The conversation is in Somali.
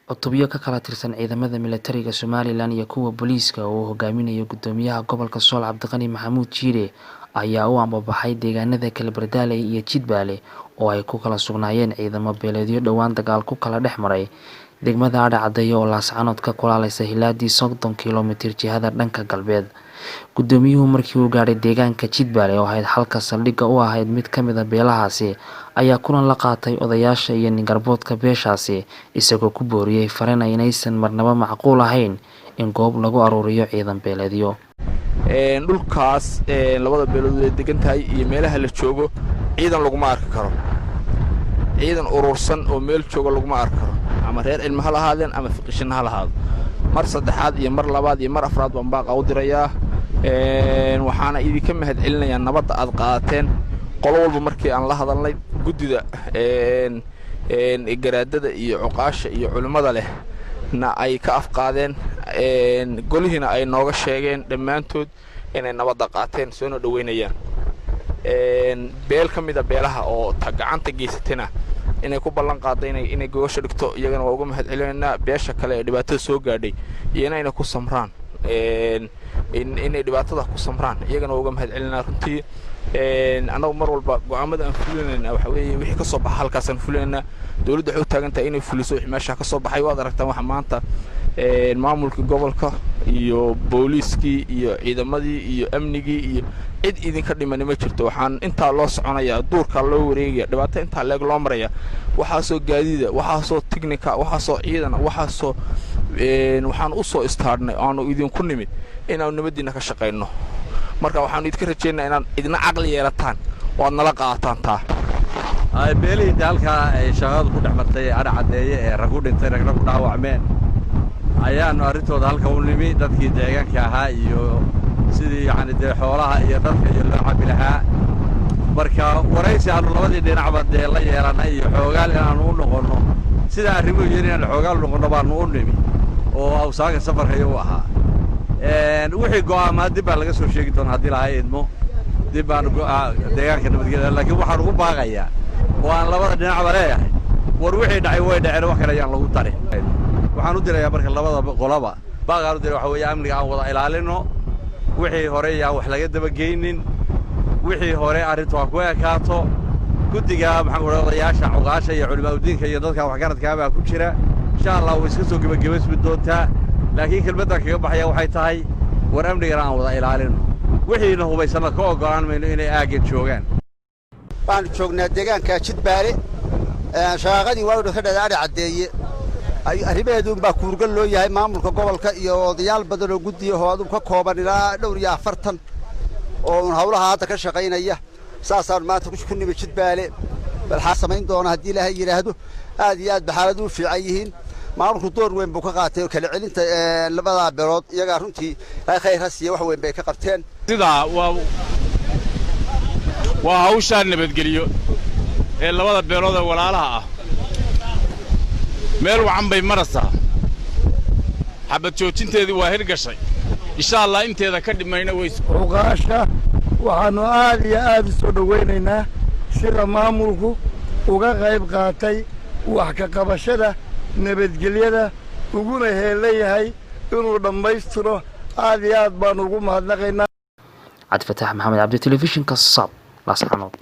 cutubyo ka kala tirsan ciidamada militariga Somaliland iyo kuwa booliiska oo hogaaminayo Gudoomiyaha gobolka Gsool Cabdiqani Maxamuud Jiire ayaa u ambabaxay deegaanada kala Bardaaley iyo Jidbaale oo ay ku kala sugnaayeen ciidamo beeleedyo dhawaan dagaal ku kala dhex maray degmada Gaadhey oo laascanood ka kulaalaysa hilaadii 30 kiiloomitir jihada dhanka galbeed. Gudoomiyuhu markii uu gaaray deegaanka Jidbaale oo ahayd halka saldhigga u ahayd mid ka mid ah beelahaasi ayaa kulan la qaatay odayaasha iyo ningarboodka beeshaasi isagoo ku booriyay fareen inaysan marnaba macquul ahayn in goob lagu aruuriyo ciidan beeleedyo. dhulkaas labada beelood ee degan tahay iyo meelaha la joogo ciidan lagu ma arki karo. ciidan urursan oo meel jooga lagu ma arki karo ama reer ilmo ha lahaadeen ama fiqishin ha lahaado. mar saddexaad iyo mar labaad iyo mar afraad baan baaqa u dirayaa waxaana idinka mahad celinayaa nabadda aad qaateen qolo walba markii aan la hadalnay gudida garaadada iyo cuqaasha iyo culimada leh na ay ka afqaadeen golihiina ay nooga sheegeen dhammaantood inay nabadda qaateen soo dhaweynayaan beel ka mid ah beelaha oo gacanta geysatana inay ku ballan qaaday inay goosho dhigto iyagana waa uga mahad celinaynaa beesha kale ee dhibaatada soo gaadhay iyo inay ku samraan inay dhibaatada ku samraan iyagana waa uga mahad celinaa runtii anagu mar walba go'aamada aan fulinayna waxa weeye wixii ka soo baxa halkaas aan fulinayna dawladda waxay u taagan tahay inay fuliso wixii meesha ka soo baxay waad aragtaan waxa maanta maamulka gobolka iyo booliiskii iyo ciidamadii iyo amnigii iyo cid idinka dhiman ma jirto waxaan inta loo soconayaa duurka loo wareegaya dhibaato inta leeg loo maraya waxa soo gaadiida waxa soo tiknika waxa soo ciidan waxa soo waxaan u soo istaarnay aanu idinku nimid inaan nabadiina ka shaqeyno marka waxaan idinka rajaynaynaa inaan idina aqli yeelataan oo aad nala qaataan taa ay beelihii halka ay shaqadu ku dhaxmartay Gaadhey ee rag u dhintay ragna ku dhaawacmeen ayaanu arintooda halka u nimi dadkii deegaanka ahaa iyo sidii xoolaha iyo dadka iyo loo cabi lahaa marka waraysi aanu labadii dhinacba la yeelanay iyo xoogaal inaanu u noqono sida arrimo yeerina xoogaal noqono baanu u nimi oo awsaaga safarka u ahaa wixii go'aamada dib baa laga soo sheegi doonaa hadii la hay'admo dib baan deegaanka nabadgelyo laakiin waxaan ugu baaqayaa oo aan labada dhinacba leeyahay war wixii dhacay way dhaceen wax kale ayaan lagu tarin waxaan u dirayaa marka labada qolaba baaqaan u diray waxa weeye amniga aan wada ilaalino wixii hore yaa wax laga daba geeynin wixii hore arrintu waa ku ekaato gudiga maxaan ku odayaasha cuqaasha iyo culimada diinka iyo dadka wax garadka baa ku jira insha Allah way iska soo gabagabaysmi doontaa laakiin kelmadda kaga baxaya waxay tahay war amniga aan wada ilaalino wixiina hubaysana ka ogolaan mayno inay aagga joogaan baan joognaa deegaanka Jidbaale shaqadii waa u ka Gaadhey arrimaheedu baa kuurgal loo yahay maamulka gobolka iyo odayaal badan oo gudiyahoodu ka kooban ilaa dhowr iyo 40 oo hawlaha hadda ka shaqeynaya saasaan maanta ku nimid Jidbaale bal xasamayn doona hadii Ilaahay yiraahdo aad iyo aad baxaaladu u fiican yihiin maamulku door weyn buu ka qaatay kala celinta labada beelood iyaga runtii ay khayr hasiyo wax weyn bay ka qabteen sida waa hawsha nabadgeliyo ee labada beelood ee walaalaha ah meel wacan bay maraysaa xabad joojinteedii waa hirgashay insha Allah inteeda ka dhimayna way uqaasha waxaanu aad iyo aad u soo dhaweynaynaa sida maamulku uga qayb qaatay wax ka qabashada nabadgelyada uguna heelayahay inuu dhammaystiro aad iyo aad baan ugu mahadnaqaynaa Cabdi Fataax Maxamed Cabdi telefishinka Sab laascanood.